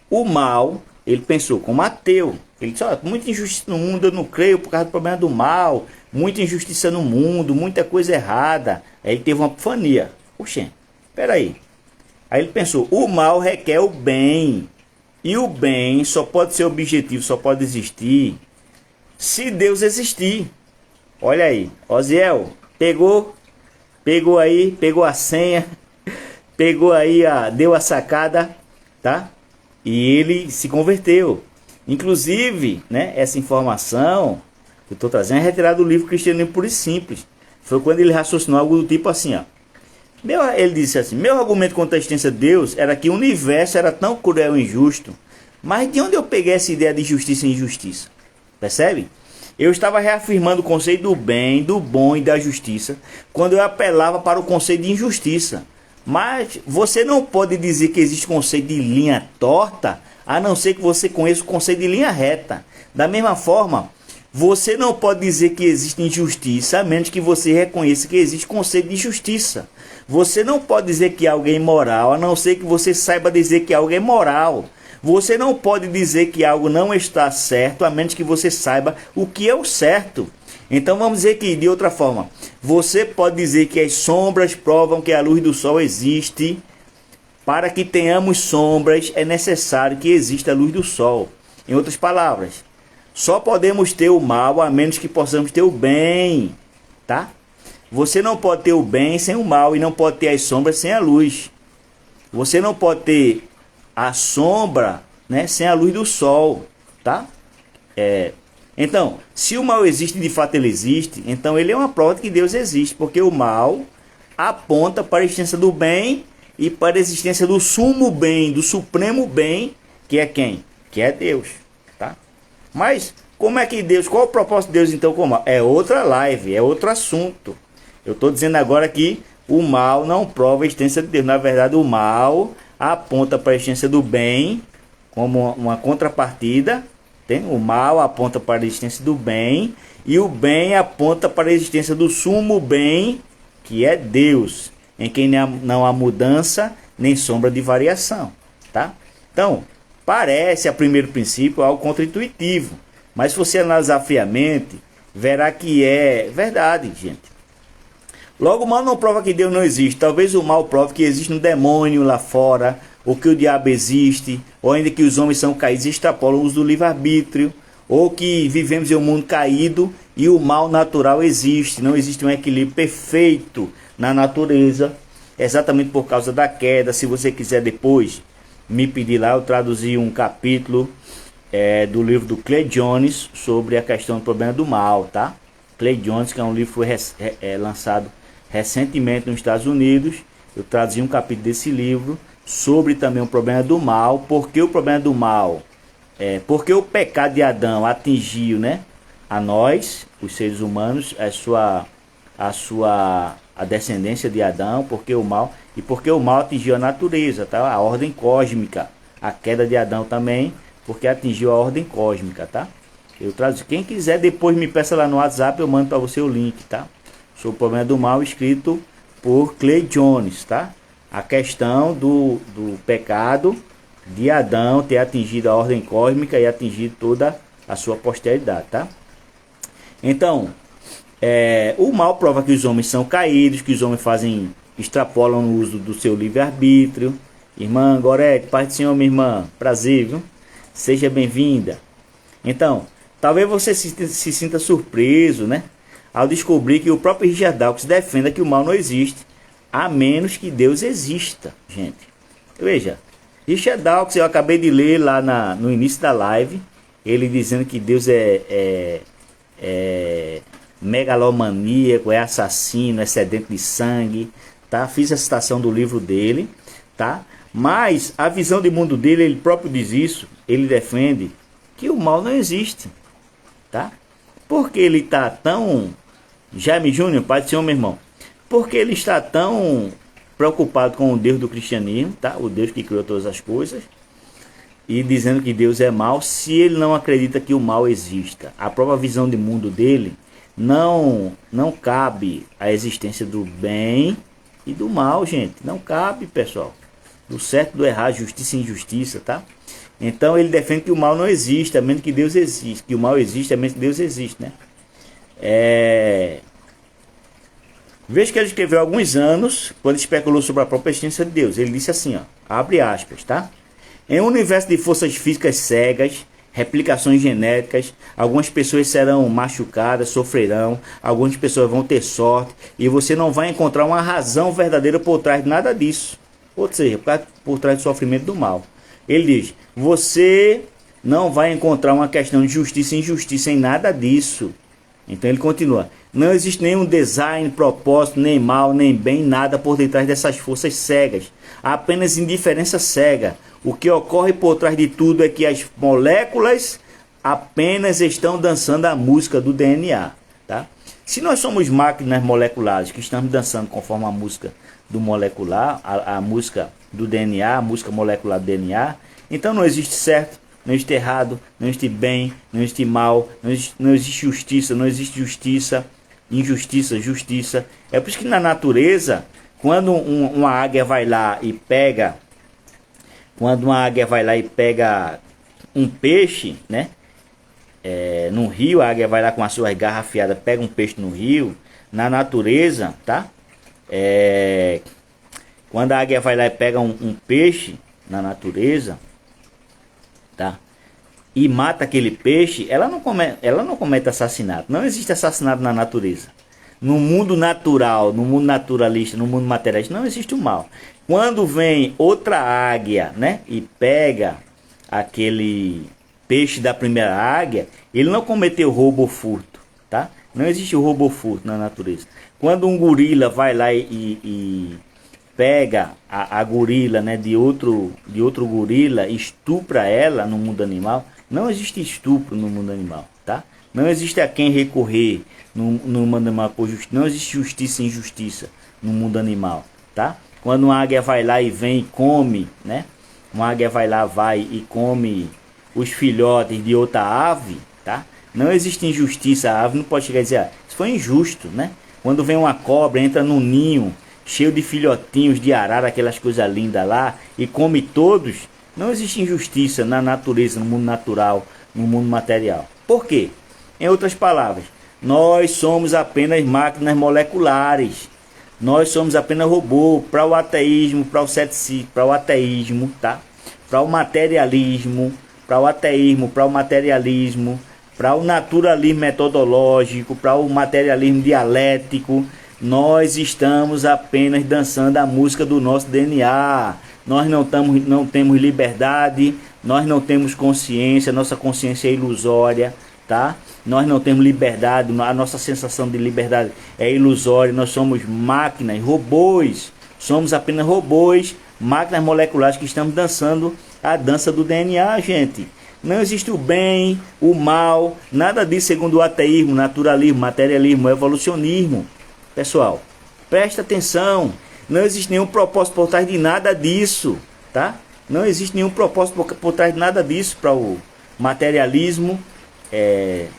o mal, ele pensou como ateu. Ele disse, olha, muita injustiça no mundo, eu não creio por causa do problema do mal, muita injustiça no mundo, muita coisa errada. Aí ele teve uma epifania. Oxê, peraí. Aí ele pensou, o mal requer o bem. E o bem só pode ser objetivo, só pode existir se Deus existir. Olha aí, Oziel, pegou a senha, pegou aí, deu a sacada, tá? E ele se converteu. Inclusive, né, essa informação que eu estou trazendo é retirada do livro Cristianismo Puro e Simples. Foi quando ele raciocinou algo do tipo assim, ó. Ele disse assim, meu argumento contra a existência de Deus era que o universo era tão cruel e injusto, mas de onde eu peguei essa ideia de justiça e injustiça? Percebe? Eu estava reafirmando o conceito do bem, do bom e da justiça, quando eu apelava para o conceito de injustiça. Mas você não pode dizer que existe conceito de linha torta, a não ser que você conheça o conceito de linha reta. Da mesma forma, você não pode dizer que existe injustiça, a menos que você reconheça que existe conceito de justiça. Você não pode dizer que algo é imoral, a não ser que você saiba dizer que algo é moral. Você não pode dizer que algo não está certo, a menos que você saiba o que é o certo. Então vamos dizer que, de outra forma, você pode dizer que as sombras provam que a luz do sol existe. Para que tenhamos sombras, é necessário que exista a luz do sol. Em outras palavras, só podemos ter o mal, a menos que possamos ter o bem, tá? Você não pode ter o bem sem o mal e não pode ter as sombras sem a luz. Você não pode ter a sombra, né, sem a luz do sol, tá? Então, se o mal existe, de fato ele existe, então ele é uma prova de que Deus existe, porque o mal aponta para a existência do bem e para a existência do sumo bem, do supremo bem, que é quem? Que é Deus, tá? Mas como é que Deus, qual é o propósito de Deus então com o mal? É outra live, é outro assunto. Eu estou dizendo agora que o mal não prova a existência de Deus. Na verdade, o mal aponta para a existência do bem como uma contrapartida. Tem? O mal aponta para a existência do bem e o bem aponta para a existência do sumo bem, que é Deus. em quem não há mudança nem sombra de variação, tá? Então, parece a primeiro princípio algo contra-intuitivo, mas se você analisar friamente, verá que é verdade, gente. Logo, o mal não prova que Deus não existe. Talvez o mal prove que existe um demônio lá fora, ou que o diabo existe, ou ainda que os homens são caídos e extrapolam o uso do livre-arbítrio, ou que vivemos em um mundo caído e o mal natural existe. Não existe um equilíbrio perfeito na natureza, exatamente por causa da queda. Se você quiser depois me pedir lá, eu traduzi um capítulo do livro do Clay Jones sobre a questão do problema do mal, tá? Clay Jones, que é um livro que foi lançado recentemente nos Estados Unidos. Eu traduzi um capítulo desse livro sobre também o problema do mal. Porque o problema do mal porque o pecado de Adão atingiu, né, a nós, os seres humanos, a descendência de Adão, porque o mal atingiu a natureza, tá? A ordem cósmica. A queda de Adão também, porque atingiu a ordem cósmica, tá? Eu traduzi. Quem quiser depois me peça lá no WhatsApp, eu mando para você o link, tá? Sobre o problema do mal, escrito por Clay Jones, tá? A questão do pecado de Adão ter atingido a ordem cósmica e atingido toda a sua posteridade, tá? Então, o mal prova que os homens são caídos, que os homens extrapolam no uso do seu livre-arbítrio. Irmã Gorete, paz do Senhor, minha irmã, prazer, viu? Seja bem-vinda. Então, talvez você se sinta surpreso, né, ao descobrir que o próprio Richard Dawkins defenda que o mal não existe, a menos que Deus exista, gente. Veja, Richard Dawkins, eu acabei de ler lá no início da live, ele dizendo que Deus é megalomaníaco, é assassino, é sedento de sangue, tá? Fiz a citação do livro dele, tá? Mas a visão de mundo dele, ele próprio diz isso, ele defende que o mal não existe, tá? Porque ele está tão... Jaime Júnior, pai do Senhor, meu irmão, porque ele está tão preocupado com o Deus do cristianismo, tá? O Deus que criou todas as coisas, e dizendo que Deus é mau, se ele não acredita que o mal exista. A própria visão de mundo dele não cabe a existência do bem e do mal, gente. Não cabe, pessoal. Do certo, do errado, justiça e injustiça, tá? Então ele defende que o mal não existe, a menos que Deus existe. Que o mal existe, a menos que Deus existe, né? Veja que ele escreveu há alguns anos, quando especulou sobre a própria existência de Deus. Ele disse assim, ó, abre aspas, tá? Em um universo de forças físicas cegas, replicações genéticas, algumas pessoas serão machucadas, sofrerão, algumas pessoas vão ter sorte, e você não vai encontrar uma razão verdadeira por trás de nada disso. Ou seja, por trás do sofrimento do mal. Ele diz, você não vai encontrar uma questão de justiça e injustiça em nada disso. Então ele continua, não existe nenhum design, propósito, nem mal, nem bem, nada por detrás dessas forças cegas. Há apenas indiferença cega. O que ocorre por trás de tudo é que as moléculas apenas estão dançando a música do DNA, tá? Se nós somos máquinas moleculares que estamos dançando conforme a música do molecular, a música do DNA, a música molecular do DNA, então não existe certo, não existe errado, não existe bem, não existe mal, não existe justiça, não existe justiça, injustiça, justiça. É por isso que na natureza, quando uma águia vai lá e pega... Quando uma águia vai lá e pega um peixe, né? No rio, a águia vai lá com as suas garras afiadas, pega um peixe no rio. Na natureza, tá? Quando a águia vai lá e pega um peixe na natureza, tá? E mata aquele peixe, ela não comete assassinato. Não existe assassinato na natureza. No mundo natural, no mundo naturalista, no mundo materialista, não existe o mal. Quando vem outra águia, né, e pega aquele peixe da primeira águia, ele não cometeu roubo ou furto, tá? Não existe o roubo ou furto na natureza. Quando um gorila vai lá e pega a gorila, né, de outro gorila, estupra ela no mundo animal, não existe estupro no mundo animal, tá? Não existe a quem recorrer no mundo animal por justiça. Não existe justiça e injustiça no mundo animal, tá? Quando uma águia vai lá e vem e come, né? Uma águia vai e come os filhotes de outra ave, tá? Não existe injustiça. A ave não pode chegar e dizer, isso foi injusto, né? Quando vem uma cobra, entra no ninho, cheio de filhotinhos de arara, aquelas coisas lindas lá, e come todos, não existe injustiça na natureza, no mundo natural, no mundo material. Por quê? Em outras palavras, nós somos apenas máquinas moleculares. Nós somos apenas robô para o ateísmo, para o ceticismo, para o ateísmo, tá? Para o materialismo, para o ateísmo, para o materialismo, para o naturalismo metodológico, para o materialismo dialético. Nós estamos apenas dançando a música do nosso DNA. Nós não temos liberdade, nós não temos consciência, nossa consciência é ilusória, tá? Nós não temos liberdade, a nossa sensação de liberdade é ilusória, nós somos máquinas, robôs, somos apenas robôs, máquinas moleculares que estamos dançando a dança do DNA, gente. Não existe o bem, o mal, nada disso segundo o ateísmo, naturalismo, materialismo, evolucionismo. Pessoal, presta atenção, não existe nenhum propósito por trás de nada disso, tá? Não existe nenhum propósito por trás de nada disso para o materialismo,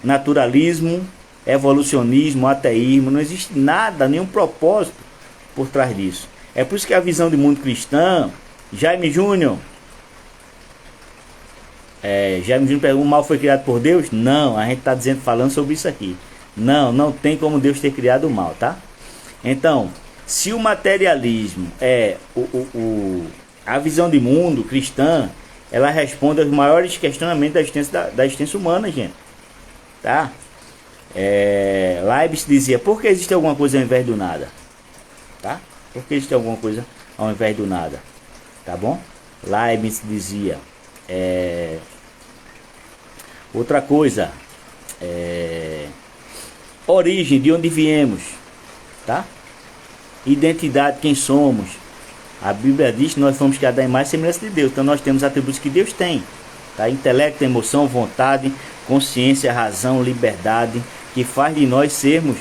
naturalismo, evolucionismo, ateísmo, não existe nada, nenhum propósito por trás disso. É por isso que a visão de mundo cristã, Jaime Júnior pergunta, o mal foi criado por Deus? Não, a gente está falando sobre isso aqui. Não tem como Deus ter criado o mal, tá? Então, se o materialismo é a visão de mundo cristã, ela responde aos maiores questionamentos da existência humana, gente. Tá? Leibniz dizia, por que existe alguma coisa ao invés do nada? Tá? Por que existe alguma coisa ao invés do nada? Tá bom? Leibniz dizia. Outra coisa. Origem, de onde viemos. Tá? Identidade, quem somos. A Bíblia diz que nós fomos criados à imagem e semelhança de Deus. Então nós temos atributos que Deus tem. Tá? Intelecto, emoção, vontade, consciência, razão, liberdade, que faz de nós sermos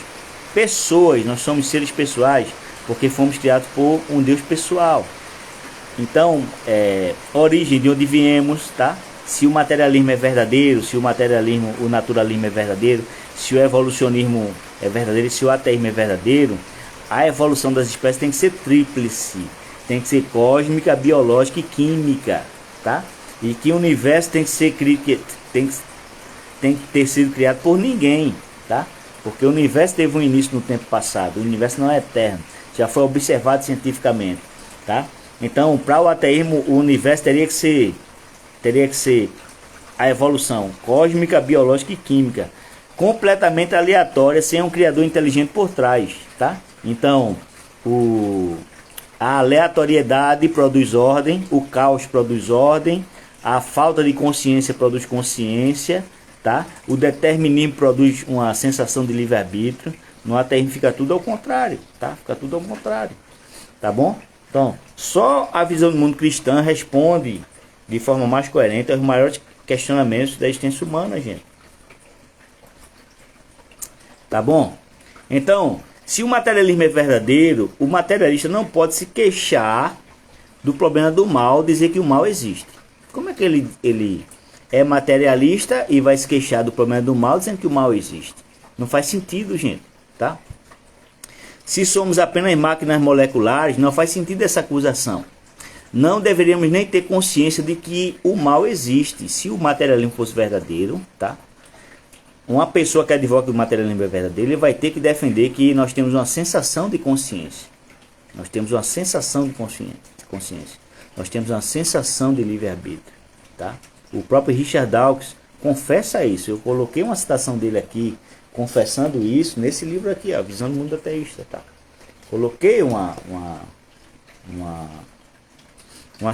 pessoas. Nós somos seres pessoais, porque fomos criados por um Deus pessoal. Então, origem, de onde viemos, tá? Se o materialismo é verdadeiro, se o naturalismo é verdadeiro, se o evolucionismo é verdadeiro, se o ateísmo é verdadeiro, a evolução das espécies tem que ser tríplice. Tem que ser cósmica, biológica e química, tá? E que o universo tem que ter sido criado por ninguém, tá? Porque o universo teve um início no tempo passado. O universo não é eterno, já foi observado cientificamente, tá? Então, para o ateísmo, o universo teria que ser a evolução cósmica, biológica e química, completamente aleatória, sem um criador inteligente por trás, tá? Então, a aleatoriedade produz ordem, o caos produz ordem, a falta de consciência produz consciência, tá? O determinismo produz uma sensação de livre-arbítrio. No ateísmo fica tudo ao contrário, tá? Fica tudo ao contrário, tá bom? Então, só a visão do mundo cristã responde de forma mais coerente aos maiores questionamentos da existência humana, gente. Tá bom? Então, se o materialismo é verdadeiro, o materialista não pode se queixar do problema do mal, dizer que o mal existe. Como é que ele é materialista e vai se queixar do problema do mal, dizendo que o mal existe? Não faz sentido, gente, tá? Se somos apenas máquinas moleculares, não faz sentido essa acusação. Não deveríamos nem ter consciência de que o mal existe. Se o materialismo fosse verdadeiro, tá? Uma pessoa que advoga que o materialismo é verdadeiro, ele vai ter que defender que nós temos uma sensação de consciência. Nós temos uma sensação de consciência. Nós temos uma sensação de livre-arbítrio, tá? O próprio Richard Dawkins confessa isso. Eu coloquei uma citação dele aqui, confessando isso, nesse livro aqui, A Visão do Mundo Ateísta, tá? Coloquei uma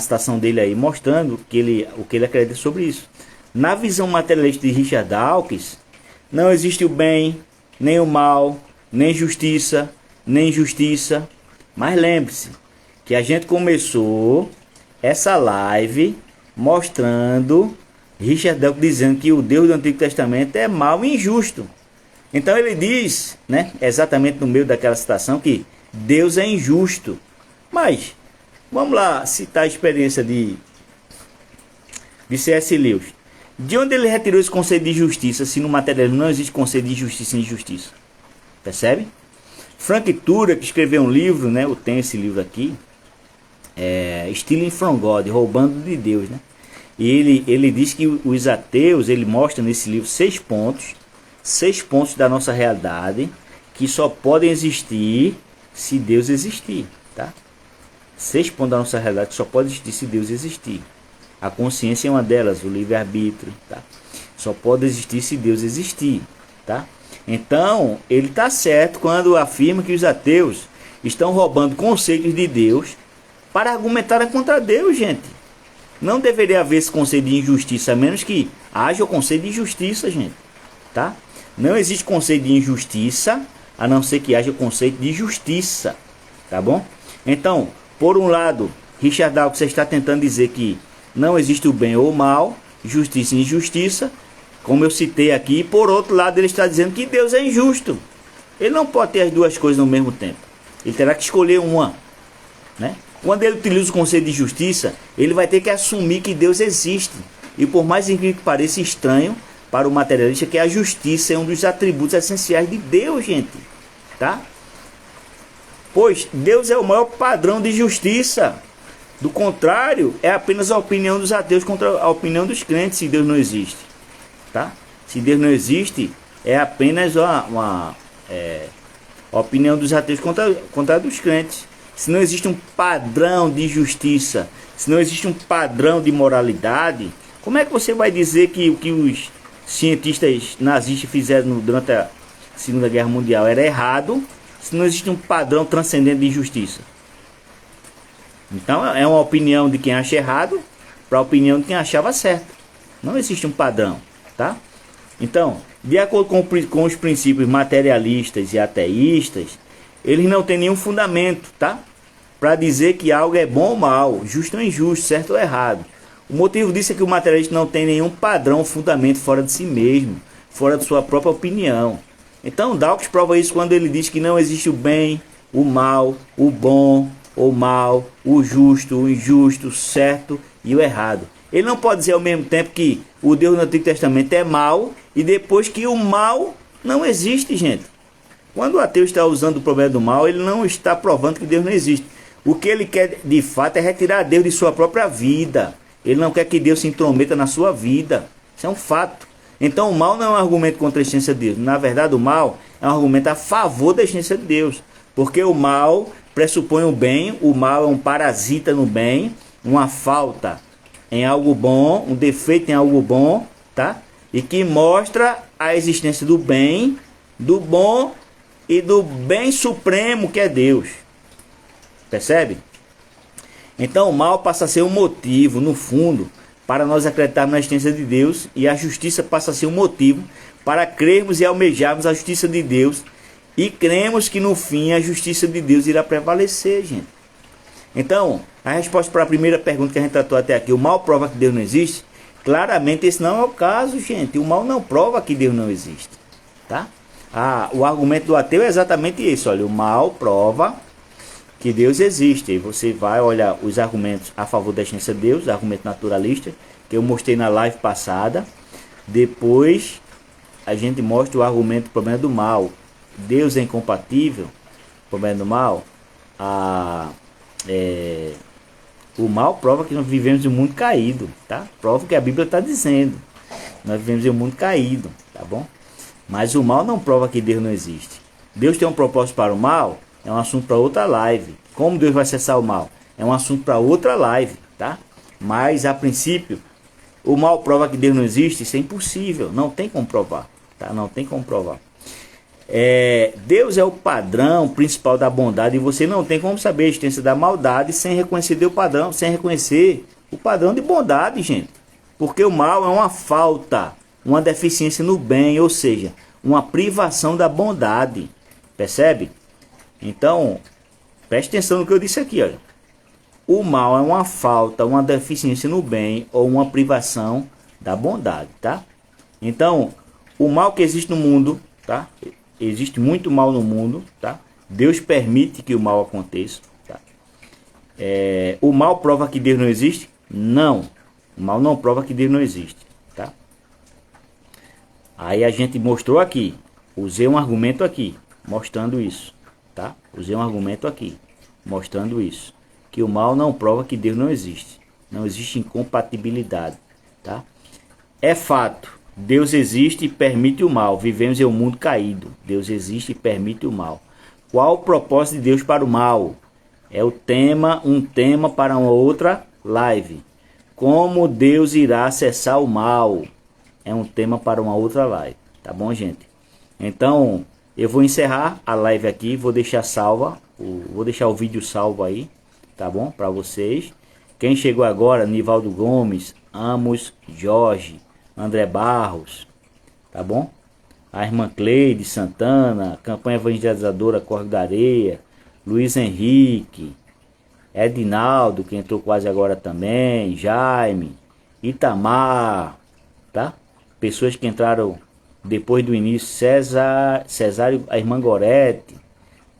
citação dele aí, mostrando o que ele acredita sobre isso. Na visão materialista de Richard Dawkins, não existe o bem, nem o mal, nem justiça, nem injustiça. Mas lembre-se que a gente começou essa live mostrando Richard Dawkins dizendo que o Deus do Antigo Testamento é mau e injusto. Então ele diz, né, exatamente no meio daquela citação, que Deus é injusto. Mas vamos lá citar a experiência de C.S. Lewis. De onde ele retirou esse conceito de justiça, se no materialismo não existe conceito de justiça e injustiça? Percebe? Frank Turek escreveu um livro, né? Eu tenho esse livro aqui, Stealing from God, roubando de Deus, né? E ele diz que os ateus, ele mostra nesse livro 6 pontos da nossa realidade que só podem existir se Deus existir, tá? 6 pontos da nossa realidade que só pode existir se Deus existir. A consciência é uma delas, o livre-arbítrio, tá? Só pode existir se Deus existir, tá? Então, ele está certo quando afirma que os ateus estão roubando conceitos de Deus para argumentar contra Deus, gente. Não deveria haver esse conceito de injustiça, a menos que haja o conceito de justiça, gente, tá? Não existe conceito de injustiça, a não ser que haja o conceito de justiça, tá bom? Então, por um lado, Richard Dawkins está tentando dizer que não existe o bem ou o mal, justiça e injustiça, como eu citei aqui. Por outro lado, ele está dizendo que Deus é injusto. Ele não pode ter as duas coisas no mesmo tempo. Ele terá que escolher uma, né? Quando ele utiliza o conceito de justiça, ele vai ter que assumir que Deus existe. E por mais incrível que pareça estranho para o materialista, que a justiça é um dos atributos essenciais de Deus, gente, tá? Pois Deus é o maior padrão de justiça. Do contrário, é apenas a opinião dos ateus contra a opinião dos crentes, se Deus não existe, tá? Se Deus não existe, é apenas uma opinião dos ateus contra a dos crentes. Se não existe um padrão de justiça, se não existe um padrão de moralidade, como é que você vai dizer que o que os cientistas nazistas fizeram durante a Segunda Guerra Mundial era errado, se não existe um padrão transcendente de justiça? Então é uma opinião de quem acha errado para a opinião de quem achava certo. Não existe um padrão, tá? Então, de acordo com os princípios materialistas e ateístas, eles não têm nenhum fundamento, tá? Para dizer que algo é bom ou mal, justo ou injusto, certo ou errado. O motivo disso é que o materialista não tem nenhum padrão, fundamento fora de si mesmo, fora de sua própria opinião. Então Dawkins prova isso quando ele diz que não existe o bem, o mal, o bom ou mal, o justo, o injusto, o certo e o errado. Ele não pode dizer ao mesmo tempo que o Deus do Antigo Testamento é mal e depois que o mal não existe, gente. Quando o ateu está usando o problema do mal, ele não está provando que Deus não existe. O que ele quer de fato é retirar Deus de sua própria vida. Ele não quer que Deus se intrometa na sua vida. Isso é um fato. Então o mal não é um argumento contra a existência de Deus. Na verdade, o mal é um argumento a favor da existência de Deus. Porque o mal pressupõe o bem, o mal é um parasita no bem, uma falta em algo bom, um defeito em algo bom, tá? E que mostra a existência do bem, do bom e do bem supremo que é Deus. Percebe? Então o mal passa a ser um motivo, no fundo, para nós acreditarmos na existência de Deus, e a justiça passa a ser um motivo para crermos e almejarmos a justiça de Deus, e cremos que no fim a justiça de Deus irá prevalecer, gente. Então, a resposta para a primeira pergunta que a gente tratou até aqui, o mal prova que Deus não existe? Claramente esse não é o caso, gente. O mal não prova que Deus não existe, tá? O argumento do ateu é exatamente isso. Olha, o mal prova que Deus existe. E você vai olhar os argumentos a favor da existência de Deus, argumento naturalista, que eu mostrei na live passada. Depois a gente mostra o argumento do problema do mal. Deus é incompatível, problema do mal. O mal prova que nós vivemos em um mundo caído, tá? Prova o que a Bíblia está dizendo. Nós vivemos em um mundo caído, tá bom? Mas o mal não prova que Deus não existe. Deus tem um propósito para o mal? É um assunto para outra live. Como Deus vai cessar o mal? É um assunto para outra live, tá? Mas a princípio, o mal prova que Deus não existe? Isso é impossível, não tem como provar, tá? Não tem como provar. Deus é o padrão principal da bondade, e você não tem como saber a existência da maldade sem reconhecer o padrão, sem reconhecer o padrão de bondade, gente. Porque o mal é uma falta, uma deficiência no bem, ou seja, uma privação da bondade. Percebe? Então, preste atenção no que eu disse aqui, olha. O mal é uma falta, uma deficiência no bem ou uma privação da bondade, tá? Então, o mal que existe no mundo, tá? Existe muito mal no mundo, tá? Deus permite que o mal aconteça, tá? O mal prova que Deus não existe? Não. O mal não prova que Deus não existe, tá? Aí a gente mostrou aqui, usei um argumento aqui, mostrando isso, tá? Usei um argumento aqui, mostrando isso. Que o mal não prova que Deus não existe. Não existe incompatibilidade, tá? É fato. Deus existe e permite o mal. Vivemos em um mundo caído. Deus existe e permite o mal. Qual o propósito de Deus para o mal? É um tema para uma outra live. Como Deus irá cessar o mal? É um tema para uma outra live. Tá bom, gente? Então, eu vou encerrar a live aqui. Vou deixar salva. Vou deixar o vídeo salvo aí. Tá bom? Para vocês. Quem chegou agora, Nivaldo Gomes, Amos Jorge, André Barros, tá bom? A irmã Cleide Santana, campanha evangelizadora Córrego da Areia, Luiz Henrique, Edinaldo, que entrou quase agora também, Jaime, Itamar, tá? Pessoas que entraram depois do início, Cesário, a irmã Gorete,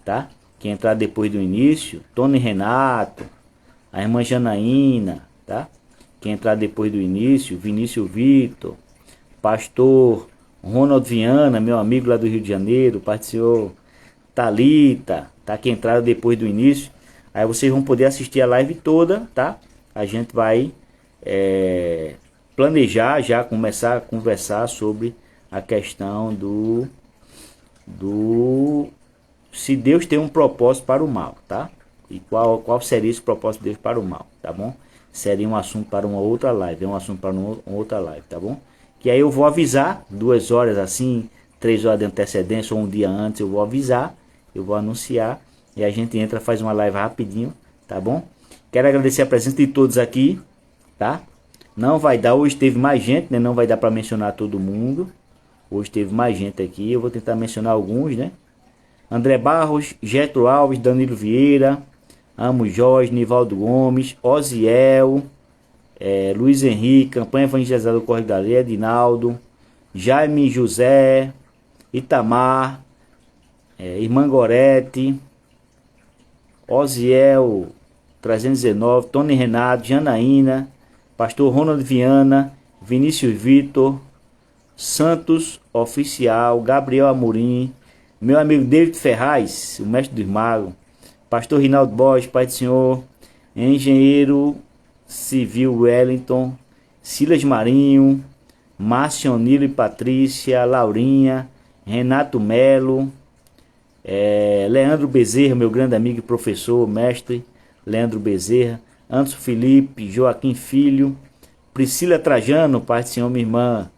tá? Que entraram depois do início, Tony Renato, a irmã Janaína, tá? Que entrar depois do início, Vinícius Victor, pastor Ronald Viana, meu amigo lá do Rio de Janeiro, participou, Thalita, tá? Que entraram depois do início. Aí vocês vão poder assistir a live toda, tá? A gente vai planejar, já começar a conversar sobre a questão se Deus tem um propósito para o mal, tá? E qual seria esse propósito de Deus para o mal, tá bom? Seria um assunto para uma outra live, é um assunto para uma outra live, tá bom? Que aí eu vou avisar, 2 horas assim, 3 horas de antecedência ou um dia antes, eu vou avisar, eu vou anunciar e a gente entra, faz uma live rapidinho, tá bom? Quero agradecer a presença de todos aqui, tá? Não vai dar, hoje teve mais gente, né? Não vai dar para mencionar todo mundo. Hoje teve mais gente aqui, eu vou tentar mencionar alguns, né? André Barros, Getro Alves, Danilo Vieira, Amos Jorge, Nivaldo Gomes, Oziel, Luiz Henrique, campanha evangelizadora Córrego da Areia, Edinaldo, Jaime José, Itamar, irmã Gorete, Oziel 319, Tony Renato, Janaína, pastor Ronald Viana, Vinícius Vitor, Santos Oficial, Gabriel Amorim, meu amigo David Ferraz, o mestre dos magos, pastor Rinaldo Borges, Pai do Senhor, engenheiro civil Wellington, Silas Marinho, Márcio Nilo e Patrícia, Laurinha, Renato Melo, Leandro Bezerra, meu grande amigo e professor, mestre Leandro Bezerra, Anderson Felipe, Joaquim Filho, Priscila Trajano, Pai do Senhor, minha irmã,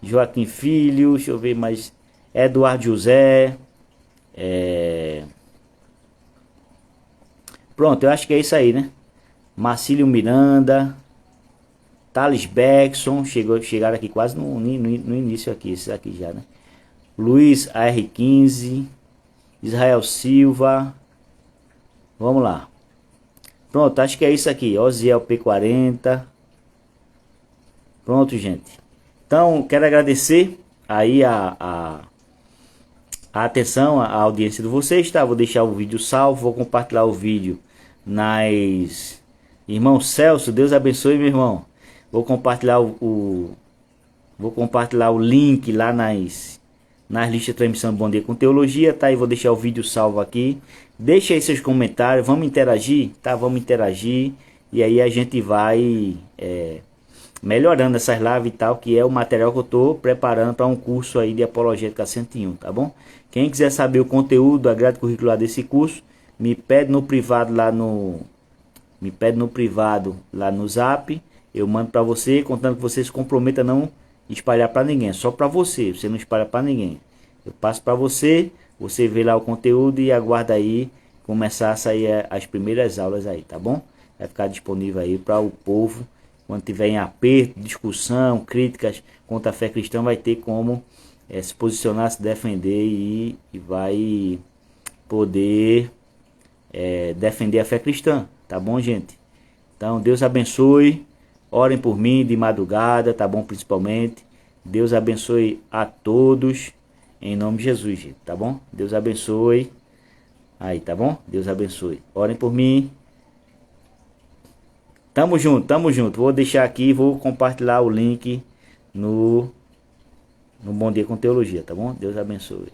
Joaquim Filho, deixa eu ver mais, Eduardo José, pronto, eu acho que é isso aí, né? Marcílio Miranda, Thales Beckson, chegaram aqui quase no início aqui, esses aqui já, né? Luiz AR15, Israel Silva, vamos lá. Pronto, acho que é isso aqui, Oziel P40. Pronto, gente. Então, quero agradecer aí a atenção, a audiência de vocês, tá? Vou deixar o vídeo salvo, vou compartilhar o vídeo nas... Irmão Celso, Deus abençoe, meu irmão. Vou compartilhar vou compartilhar o link lá nas listas de transmissão do Bom Dia com Teologia, tá? E vou deixar o vídeo salvo aqui. Deixa aí seus comentários, vamos interagir, tá? Vamos interagir e aí a gente vai melhorando essas lives e tal, que é o material que eu tô preparando para um curso aí de Apologética 101, tá bom? Quem quiser saber o conteúdo, a grade curricular desse curso, me pede no privado lá no Zap, eu mando para você, contando que você se comprometa a não espalhar para ninguém, é só para você não espalha para ninguém. Eu passo para você, você vê lá o conteúdo e aguarda aí começar a sair as primeiras aulas aí, tá bom? Vai ficar disponível aí para o povo, quando tiver em aperto, discussão, críticas contra a fé cristã, vai ter como se posicionar, se defender e vai poder defender a fé cristã, tá bom, gente? Então, Deus abençoe, orem por mim de madrugada, tá bom, principalmente. Deus abençoe a todos, em nome de Jesus, gente, tá bom? Deus abençoe, aí, tá bom? Deus abençoe, orem por mim. Tamo junto, tamo junto. Vou deixar aqui, vou compartilhar o link no Bom Dia com Teologia, tá bom? Deus abençoe.